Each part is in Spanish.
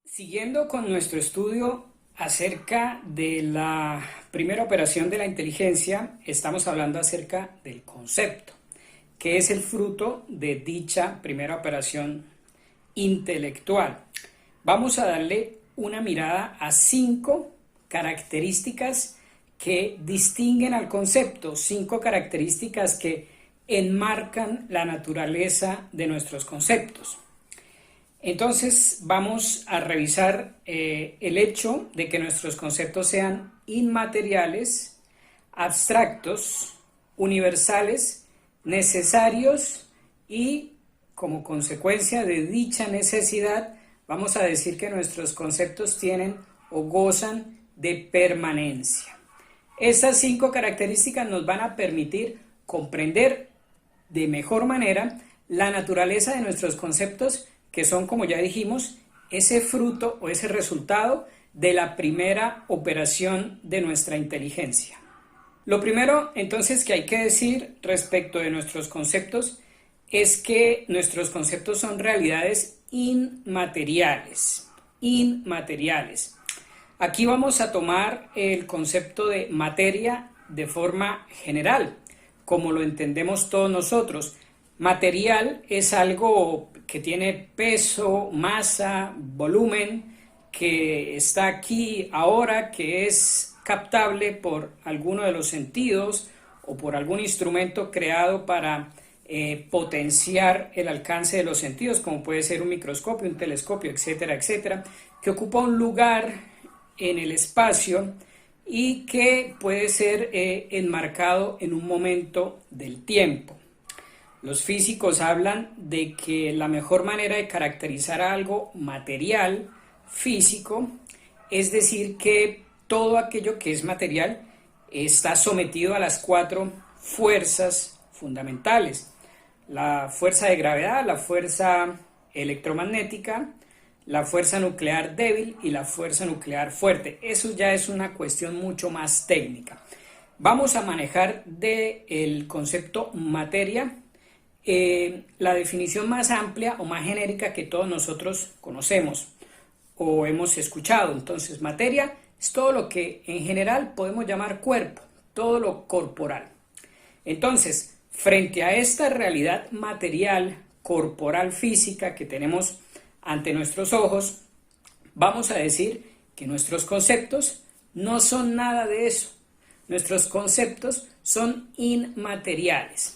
Siguiendo con nuestro estudio acerca de la primera operación de la inteligencia, estamos hablando acerca del concepto, que es el fruto de dicha primera operación intelectual. Vamos a darle una mirada a 5 características que distinguen al concepto, 5 características que enmarcan la naturaleza de nuestros conceptos. Entonces vamos a revisar el hecho de que nuestros conceptos sean inmateriales, abstractos, universales, necesarios y, como consecuencia de dicha necesidad, vamos a decir que nuestros conceptos tienen o gozan de permanencia. Estas 5 características nos van a permitir comprender de mejor manera la naturaleza de nuestros conceptos, que son, como ya dijimos, ese fruto o ese resultado de la primera operación de nuestra inteligencia. Lo primero, entonces, que hay que decir respecto de nuestros conceptos es que nuestros conceptos son realidades inmateriales. Aquí vamos a tomar el concepto de materia de forma general, como lo entendemos todos nosotros. Material es algo que tiene peso, masa, volumen, que está aquí ahora, que es captable por alguno de los sentidos o por algún instrumento creado para potenciar el alcance de los sentidos, como puede ser un microscopio, un telescopio, etcétera, etcétera, que ocupa un lugar en el espacio y que puede ser enmarcado en un momento del tiempo. Los físicos hablan de que la mejor manera de caracterizar algo material, físico, es decir, que todo aquello que es material está sometido a las 4 fuerzas fundamentales: la fuerza de gravedad, la fuerza electromagnética, la fuerza nuclear débil y la fuerza nuclear fuerte. Eso ya es una cuestión mucho más técnica. Vamos a manejar del concepto materia la definición más amplia o más genérica que todos nosotros conocemos o hemos escuchado. Entonces, materia es todo lo que en general podemos llamar cuerpo, todo lo corporal. Entonces, frente a esta realidad material, corporal, física que tenemos ante nuestros ojos, vamos a decir que nuestros conceptos no son nada de eso. Nuestros conceptos son inmateriales.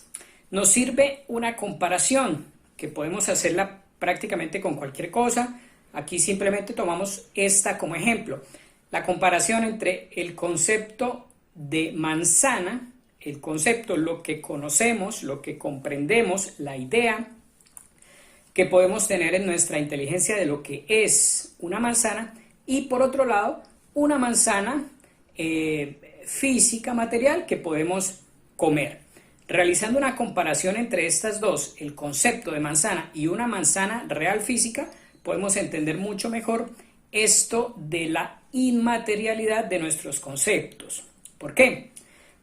Nos sirve una comparación que podemos hacerla prácticamente con cualquier cosa. Aquí simplemente tomamos esta como ejemplo. La comparación entre el concepto de manzana, el concepto, lo que conocemos, lo que comprendemos, la idea que podemos tener en nuestra inteligencia de lo que es una manzana, y por otro lado, una manzana física, material, que podemos comer. Realizando una comparación entre estas dos, el concepto de manzana y una manzana real física, podemos entender mucho mejor esto de la inmaterialidad de nuestros conceptos. ¿Por qué?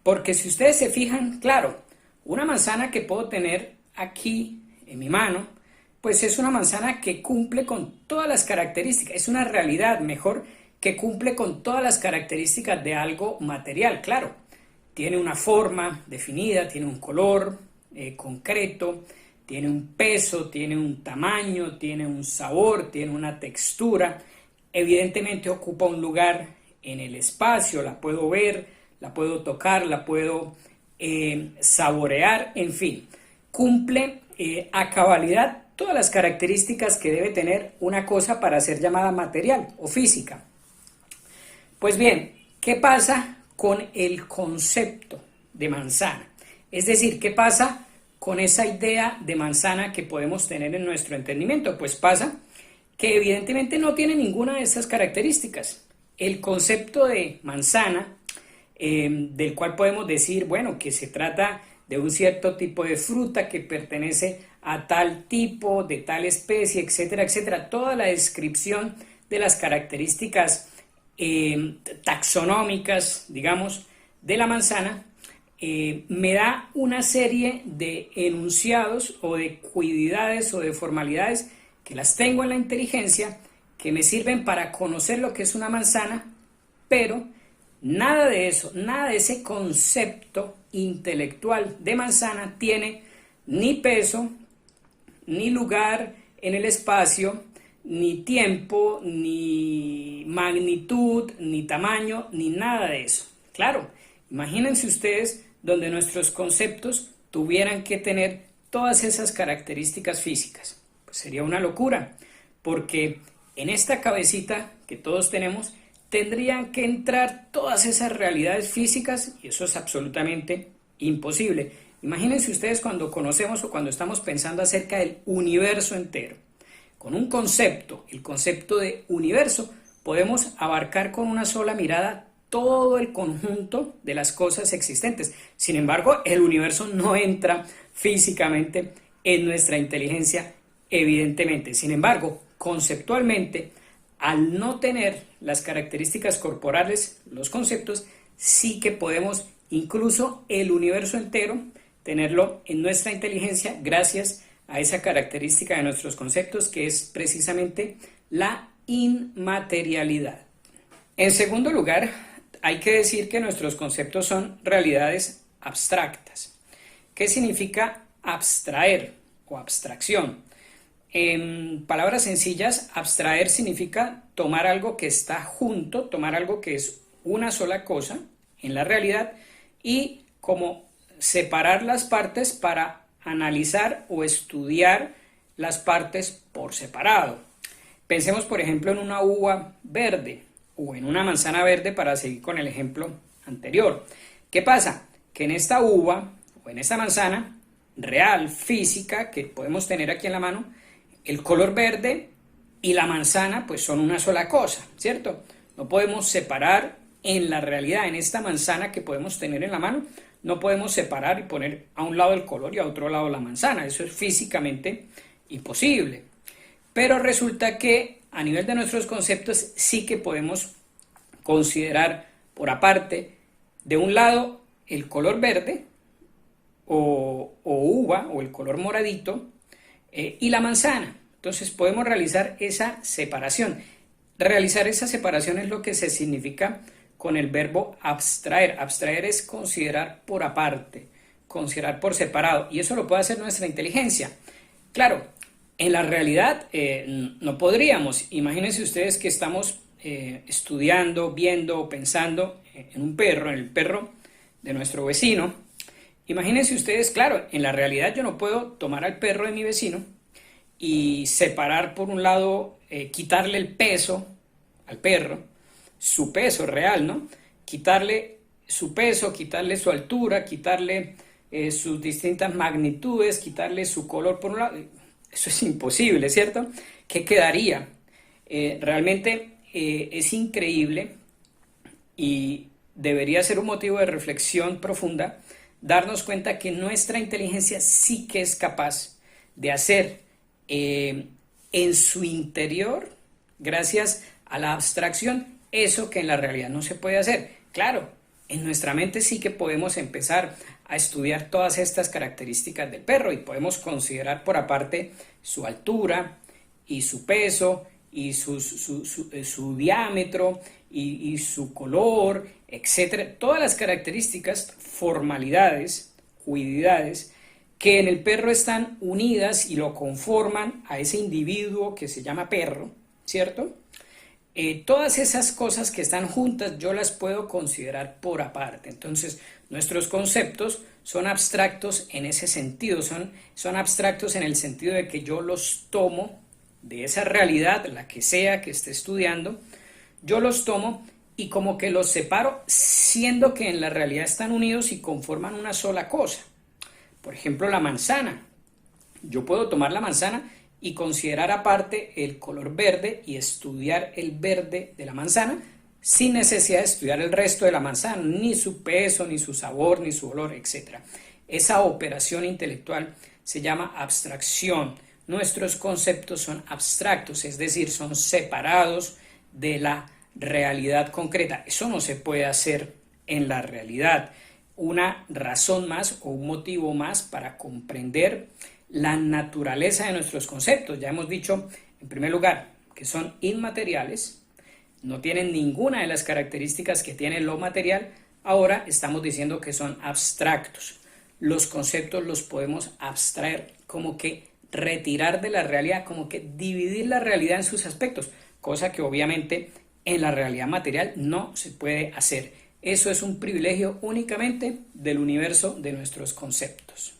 Porque si ustedes se fijan, claro, una manzana que puedo tener aquí en mi mano, pues es una manzana que cumple con todas las características, es una realidad, mejor, que cumple con todas las características de algo material, claro. Tiene una forma definida, tiene un color concreto, tiene un peso, tiene un tamaño, tiene un sabor, tiene una textura. Evidentemente ocupa un lugar en el espacio, la puedo ver, la puedo tocar, la puedo saborear, en fin. Cumple a cabalidad todas las características que debe tener una cosa para ser llamada material o física. Pues bien, ¿qué pasa con el concepto de manzana? Es decir, ¿qué pasa con esa idea de manzana que podemos tener en nuestro entendimiento? Pues pasa que evidentemente no tiene ninguna de esas características. El concepto de manzana, del cual podemos decir, bueno, que se trata de un cierto tipo de fruta que pertenece a tal tipo, de tal especie, etcétera, etcétera, toda la descripción de las características taxonómicas, digamos, de la manzana, me da una serie de enunciados o de cuidades o de formalidades que las tengo en la inteligencia, que me sirven para conocer lo que es una manzana, pero nada de eso, nada de ese concepto intelectual de manzana tiene ni peso, ni lugar en el espacio, ni tiempo, ni magnitud, ni tamaño, ni nada de eso. Claro, imagínense ustedes donde nuestros conceptos tuvieran que tener todas esas características físicas. Pues sería una locura, porque en esta cabecita que todos tenemos tendrían que entrar todas esas realidades físicas y eso es absolutamente imposible. Imagínense ustedes cuando conocemos o cuando estamos pensando acerca del universo entero. Con un concepto, el concepto de universo, podemos abarcar con una sola mirada todo el conjunto de las cosas existentes. Sin embargo, el universo no entra físicamente en nuestra inteligencia, evidentemente. Sin embargo, conceptualmente, al no tener las características corporales, los conceptos, sí que podemos incluso el universo entero tenerlo en nuestra inteligencia gracias a esa característica de nuestros conceptos que es precisamente la inmaterialidad. En segundo lugar, hay que decir que nuestros conceptos son realidades abstractas. ¿Qué significa abstraer o abstracción? En palabras sencillas, abstraer significa tomar algo que está junto, tomar algo que es una sola cosa en la realidad y como separar las partes para analizar o estudiar las partes por separado. Pensemos, por ejemplo, en una uva verde o en una manzana verde para seguir con el ejemplo anterior. ¿Qué pasa? Que en esta uva o en esta manzana real, física, que podemos tener aquí en la mano, el color verde y la manzana pues son una sola cosa, ¿cierto? No podemos separar en la realidad, en esta manzana que podemos tener en la mano, no podemos separar y poner a un lado el color y a otro lado la manzana, eso es físicamente imposible. Pero resulta que a nivel de nuestros conceptos sí que podemos considerar por aparte, de un lado el color verde o uva o el color moradito y la manzana. Entonces podemos realizar esa separación. Realizar esa separación es lo que se significa con el verbo abstraer. Abstraer es considerar por aparte, considerar por separado, y eso lo puede hacer nuestra inteligencia. Claro, en la realidad no podríamos. Imagínense ustedes que estamos estudiando, viendo, pensando en un perro, en el perro de nuestro vecino. Imagínense ustedes, claro, en la realidad yo no puedo tomar al perro de mi vecino y separar por un lado, quitarle el peso al perro, su peso real, ¿no? Quitarle su peso, quitarle su altura, quitarle sus distintas magnitudes, quitarle su color por un lado. Eso es imposible, ¿cierto? ¿Qué quedaría? Realmente es increíble y debería ser un motivo de reflexión profunda darnos cuenta que nuestra inteligencia sí que es capaz de hacer en su interior, gracias a la abstracción, eso que en la realidad no se puede hacer. Claro, en nuestra mente sí que podemos empezar a estudiar todas estas características del perro y podemos considerar por aparte su altura y su peso y su diámetro y su color, etcétera. Todas las características, formalidades, cuidades que en el perro están unidas y lo conforman a ese individuo que se llama perro, ¿cierto? Todas esas cosas que están juntas yo las puedo considerar por aparte. Entonces nuestros conceptos son abstractos en ese sentido, son abstractos en el sentido de que yo los tomo de esa realidad, la que sea que esté estudiando, yo los tomo y como que los separo, siendo que en la realidad están unidos y conforman una sola cosa. Por ejemplo, la manzana. Yo puedo tomar la manzana y considerar aparte el color verde y estudiar el verde de la manzana sin necesidad de estudiar el resto de la manzana, ni su peso, ni su sabor, ni su olor, etc. Esa operación intelectual se llama abstracción. Nuestros conceptos son abstractos, es decir, son separados de la realidad concreta. Eso no se puede hacer en la realidad. una razón más o un motivo más para comprender la naturaleza de nuestros conceptos. Ya hemos dicho, en primer lugar, que son inmateriales, no tienen ninguna de las características que tiene lo material. Ahora estamos diciendo que son abstractos. Los conceptos los podemos abstraer, como que retirar de la realidad, como que dividir la realidad en sus aspectos, cosa que obviamente en la realidad material no se puede hacer. Eso es un privilegio únicamente del universo de nuestros conceptos.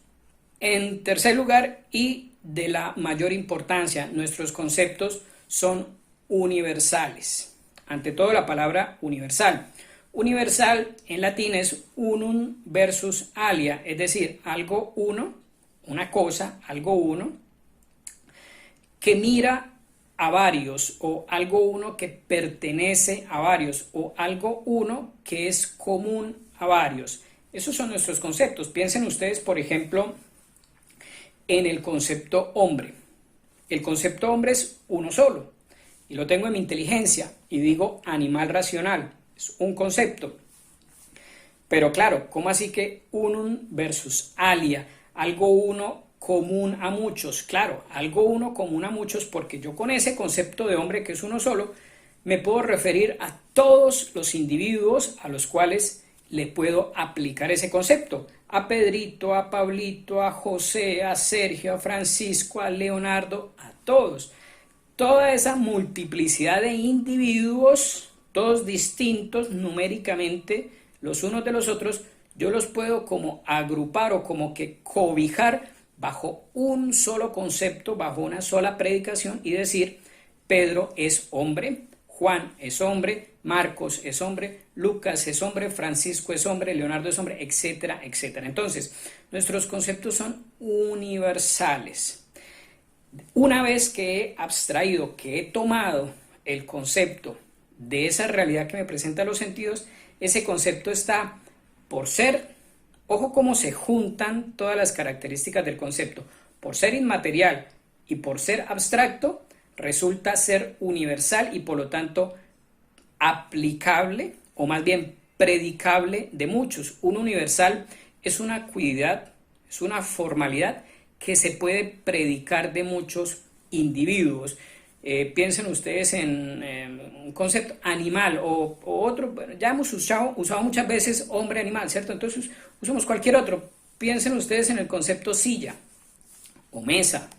En tercer lugar, y de la mayor importancia, nuestros conceptos son universales. Ante todo, la palabra universal. Universal en latín es unum versus alia, es decir, algo uno, una cosa, algo uno, que mira a varios, o algo uno que pertenece a varios, o algo uno que es común a varios. Esos son nuestros conceptos. Piensen ustedes, por ejemplo, en el concepto hombre. El concepto hombre es uno solo, y lo tengo en mi inteligencia, y digo animal racional, es un concepto. Pero claro, ¿cómo así que unum versus alia? Algo uno común a muchos. Claro, algo uno común a muchos, porque yo con ese concepto de hombre que es uno solo, me puedo referir a todos los individuos a los cuales le puedo aplicar ese concepto. A Pedrito, a Pablito, a José, a Sergio, a Francisco, a Leonardo, a todos. Toda esa multiplicidad de individuos, todos distintos numéricamente los unos de los otros, yo los puedo como agrupar o como que cobijar bajo un solo concepto, bajo una sola predicación, y decir: Pedro es hombre, Juan es hombre, Marcos es hombre, Lucas es hombre, Francisco es hombre, Leonardo es hombre, etcétera, etcétera. Entonces, nuestros conceptos son universales. Una vez que he abstraído, que he tomado el concepto de esa realidad que me presenta los sentidos, ese concepto está por ser, ojo cómo se juntan todas las características del concepto, por ser inmaterial y por ser abstracto, resulta ser universal y por lo tanto aplicable, o más bien predicable de muchos. Un universal es una acuidad, es una formalidad que se puede predicar de muchos individuos. Piensen ustedes en un concepto animal o otro. Bueno, ya hemos usado muchas veces hombre animal, ¿cierto? Entonces usamos cualquier otro. Piensen ustedes en el concepto silla o mesa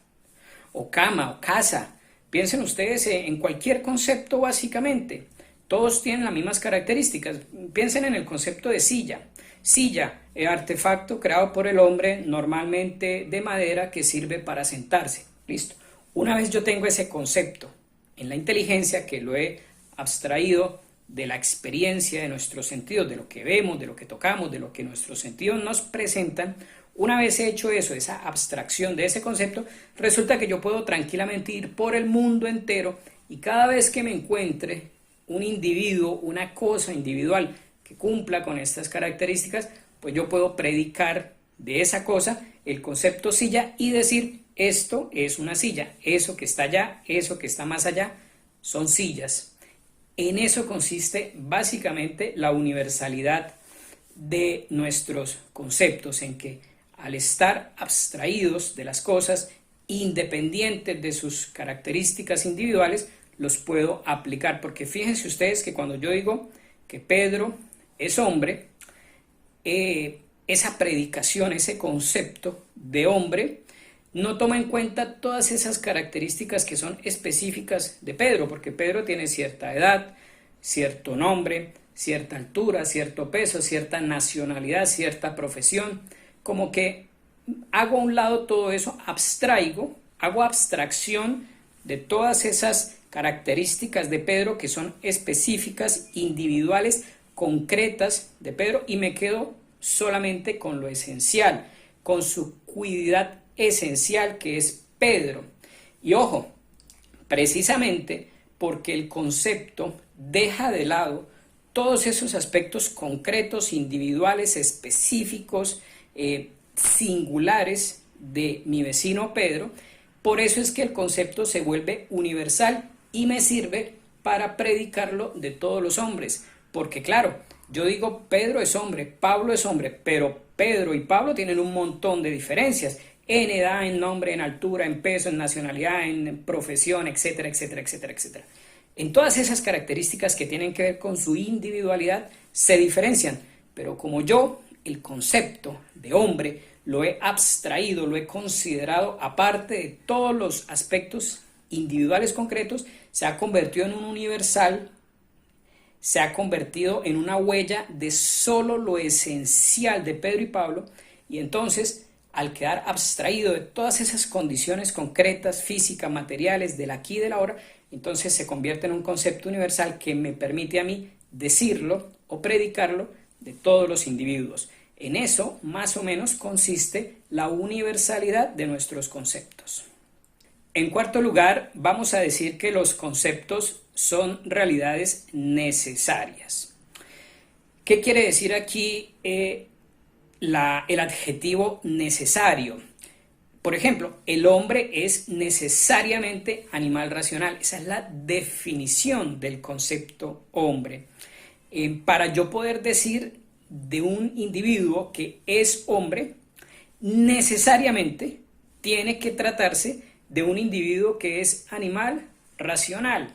o cama o casa. Piensen ustedes en cualquier concepto básicamente. Todos tienen las mismas características. Piensen en el concepto de silla. Silla, artefacto creado por el hombre, normalmente de madera, que sirve para sentarse. Listo. Una vez yo tengo ese concepto en la inteligencia, que lo he abstraído de la experiencia de nuestros sentidos, de lo que vemos, de lo que tocamos, de lo que nuestros sentidos nos presentan, una vez he hecho eso, esa abstracción de ese concepto, resulta que yo puedo tranquilamente ir por el mundo entero y cada vez que me encuentre un individuo, una cosa individual que cumpla con estas características, pues yo puedo predicar de esa cosa el concepto silla y decir: esto es una silla, eso que está allá, eso que está más allá, son sillas. En eso consiste básicamente la universalidad de nuestros conceptos, en que al estar abstraídos de las cosas, independientes de sus características individuales, los puedo aplicar. Porque fíjense ustedes que cuando yo digo que Pedro es hombre, esa predicación, ese concepto de hombre, no toma en cuenta todas esas características que son específicas de Pedro, porque Pedro tiene cierta edad, cierto nombre, cierta altura, cierto peso, cierta nacionalidad, cierta profesión. Como que hago a un lado todo eso, abstraigo, hago abstracción de todas esas características de Pedro que son específicas, individuales, concretas de Pedro, y me quedo solamente con lo esencial, con su cuidad esencial, que es Pedro. Y ojo, precisamente porque el concepto deja de lado todos esos aspectos concretos, individuales, específicos, singulares de mi vecino Pedro, por eso es que el concepto se vuelve universal y me sirve para predicarlo de todos los hombres, porque claro, Yo digo Pedro es hombre, Pablo es hombre, pero Pedro y Pablo tienen un montón de diferencias en edad, en nombre, en altura, en peso, en nacionalidad, en profesión, etcétera, etcétera, etcétera, etcétera. En todas esas características que tienen que ver con su individualidad se diferencian, pero como yo, el concepto de hombre, lo he abstraído, lo he considerado aparte de todos los aspectos individuales concretos, se ha convertido en un universal, se ha convertido en una huella de solo lo esencial de Pedro y Pablo, y entonces, al quedar abstraído de todas esas condiciones concretas, físicas, materiales, del aquí y del ahora, entonces se convierte en un concepto universal que me permite a mí decirlo o predicarlo de todos los individuos. En eso, más o menos, consiste la universalidad de nuestros conceptos. En cuarto lugar, vamos a decir que los conceptos son realidades necesarias. ¿Qué quiere decir aquí el adjetivo necesario? Por ejemplo, el hombre es necesariamente animal racional. Esa es la definición del concepto hombre. Para yo poder decir de un individuo que es hombre, necesariamente tiene que tratarse de un individuo que es animal racional.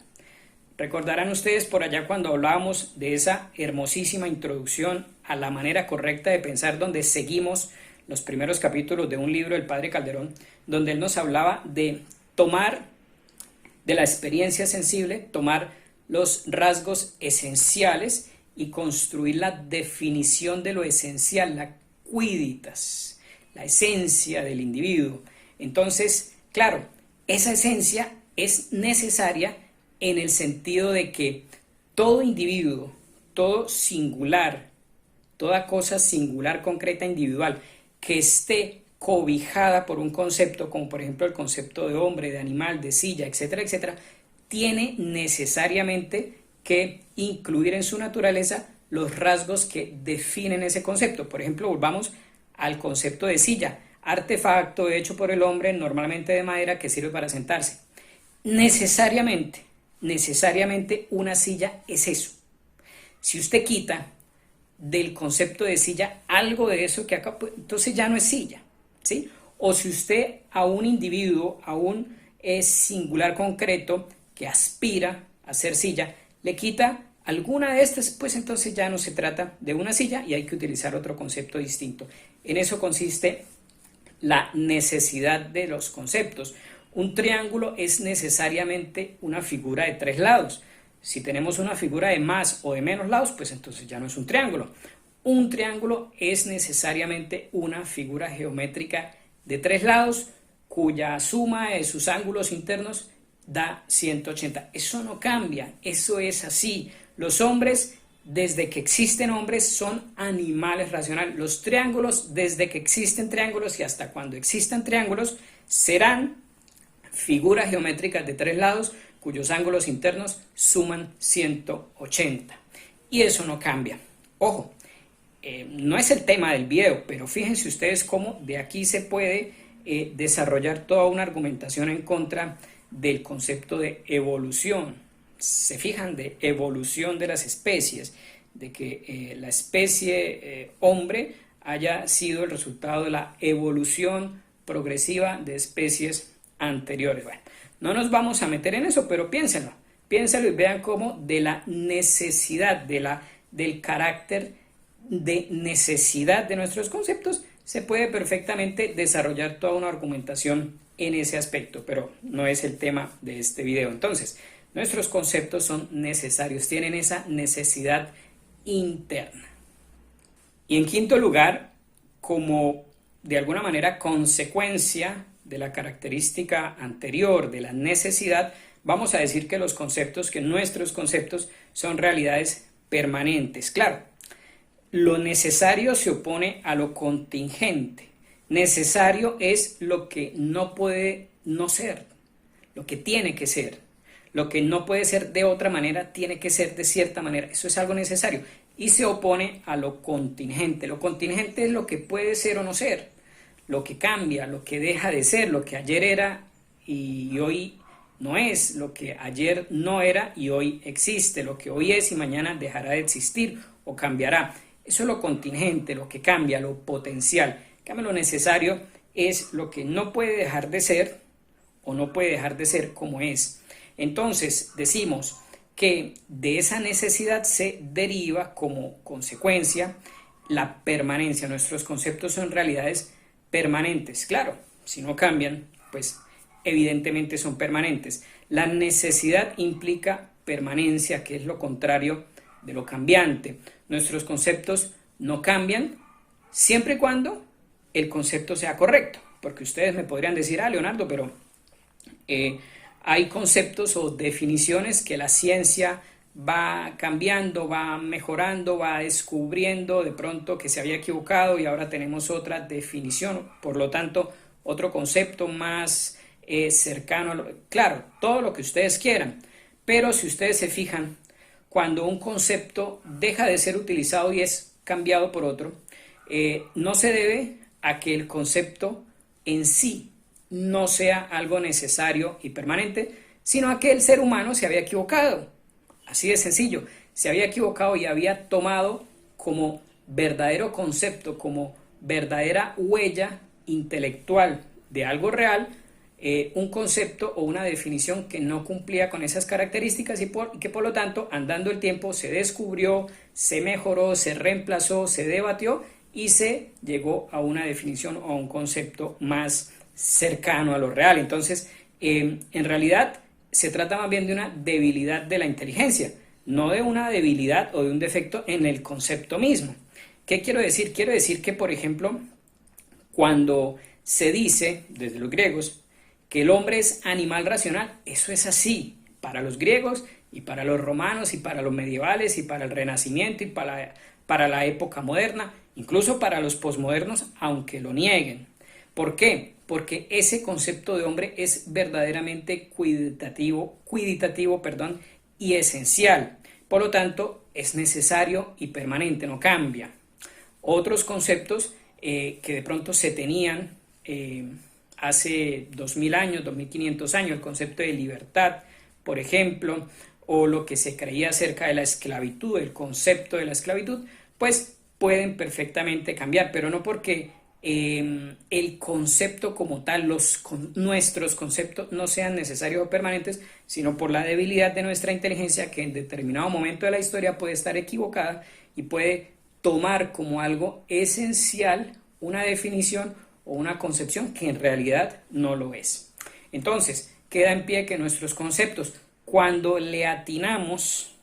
Recordarán ustedes por allá cuando hablábamos de esa hermosísima introducción a la manera correcta de pensar, donde seguimos los primeros capítulos de un libro del padre Calderón, donde él nos hablaba de tomar de la experiencia sensible, tomar los rasgos esenciales y construir la definición de lo esencial, la quidditas, la esencia del individuo. Entonces, claro, esa esencia es necesaria en el sentido de que todo individuo, todo singular, toda cosa singular, concreta, individual, que esté cobijada por un concepto, como por ejemplo el concepto de hombre, de animal, de silla, etcétera, etcétera, tiene necesariamente que incluir en su naturaleza los rasgos que definen ese concepto. Por ejemplo, volvamos al concepto de silla, artefacto hecho por el hombre, normalmente de madera, que sirve para sentarse. Necesariamente una silla es eso. Si usted quita del concepto de silla algo de eso que acá, entonces ya no es silla, ¿sí? O si usted a un individuo, a un singular concreto que aspira a ser silla, le quita alguna de estas, pues entonces ya no se trata de una silla y hay que utilizar otro concepto distinto. En eso consiste la necesidad de los conceptos. Un triángulo es necesariamente una figura de tres lados. Si tenemos una figura de más o de menos lados, pues entonces ya no es un triángulo. Un triángulo es necesariamente una figura geométrica de tres lados cuya suma de sus ángulos internos da 180. Eso no cambia, eso es así. Los hombres, desde que existen hombres, son animales racionales. Los triángulos, desde que existen triángulos y hasta cuando existan triángulos, serán figuras geométricas de tres lados cuyos ángulos internos suman 180. Y eso no cambia. Ojo, no es el tema del video, pero fíjense ustedes cómo de aquí se puede desarrollar toda una argumentación en contra del concepto de evolución. Se fijan, de evolución de las especies, de que la especie hombre haya sido el resultado de la evolución progresiva de especies anteriores. Bueno, no nos vamos a meter en eso, pero piénsenlo y vean cómo de la necesidad, del carácter de necesidad de nuestros conceptos, se puede perfectamente desarrollar toda una argumentación en ese aspecto, pero no es el tema de este video. Entonces, nuestros conceptos son necesarios, tienen esa necesidad interna. Y en quinto lugar, como de alguna manera consecuencia de la característica anterior de la necesidad, vamos a decir que nuestros conceptos son realidades permanentes. Claro, lo necesario se opone a lo contingente. Necesario es lo que no puede no ser, lo que tiene que ser. Lo que no puede ser de otra manera tiene que ser de cierta manera. Eso es algo necesario. Y se opone a lo contingente. Lo contingente es lo que puede ser o no ser, lo que cambia, lo que deja de ser, lo que ayer era y hoy no es, lo que ayer no era y hoy existe, lo que hoy es y mañana dejará de existir, o cambiará. Eso es lo contingente, lo que cambia, lo potencial. En cambio, lo necesario es lo que no puede dejar de ser o no puede dejar de ser como es. Entonces, decimos que de esa necesidad se deriva como consecuencia la permanencia. Nuestros conceptos son realidades permanentes. Claro, si no cambian, pues evidentemente son permanentes. La necesidad implica permanencia, que es lo contrario de lo cambiante. Nuestros conceptos no cambian siempre y cuando el concepto sea correcto, porque ustedes me podrían decir, Leonardo, pero hay conceptos o definiciones que la ciencia va cambiando, va mejorando, va descubriendo de pronto que se había equivocado y ahora tenemos otra definición, por lo tanto, otro concepto más cercano a claro, todo lo que ustedes quieran, pero si ustedes se fijan, cuando un concepto deja de ser utilizado y es cambiado por otro, no se debe a que el concepto en sí no sea algo necesario y permanente, sino a que el ser humano se había equivocado. Así de sencillo, se había equivocado y había tomado como verdadero concepto, como verdadera huella intelectual de algo real, un concepto o una definición que no cumplía con esas características y que por lo tanto, andando el tiempo, se descubrió, se mejoró, se reemplazó, se debatió y se llegó a una definición o a un concepto más cercano a lo real. Entonces, en realidad se trata más bien de una debilidad de la inteligencia, no de una debilidad o de un defecto en el concepto mismo. ¿Qué quiero decir? Quiero decir que, por ejemplo, cuando se dice, desde los griegos, que el hombre es animal racional, eso es así para los griegos y para los romanos y para los medievales y para el Renacimiento y para la época moderna, incluso para los posmodernos, aunque lo nieguen. ¿Por qué? Porque ese concepto de hombre es verdaderamente cuiditativo, y esencial. Por lo tanto, es necesario y permanente, no cambia. Otros conceptos que de pronto se tenían hace 2000 años, 2500 años, el concepto de libertad, por ejemplo, o lo que se creía acerca de la esclavitud, el concepto de la esclavitud, pues pueden perfectamente cambiar, pero no porque el concepto como tal, nuestros conceptos no sean necesarios o permanentes, sino por la debilidad de nuestra inteligencia que en determinado momento de la historia puede estar equivocada y puede tomar como algo esencial una definición o una concepción que en realidad no lo es. Entonces, queda en pie que nuestros conceptos, cuando le atinamos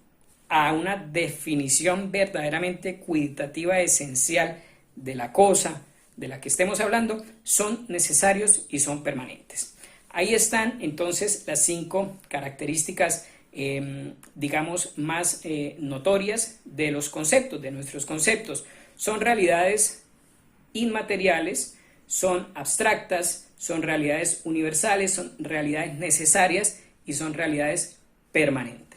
a una definición verdaderamente cualitativa esencial de la cosa de la que estemos hablando, son necesarios y son permanentes. Ahí están entonces las 5 características digamos más notorias de los conceptos, de nuestros conceptos. Son realidades inmateriales, son abstractas, son realidades universales, son realidades necesarias y son realidades permanentes.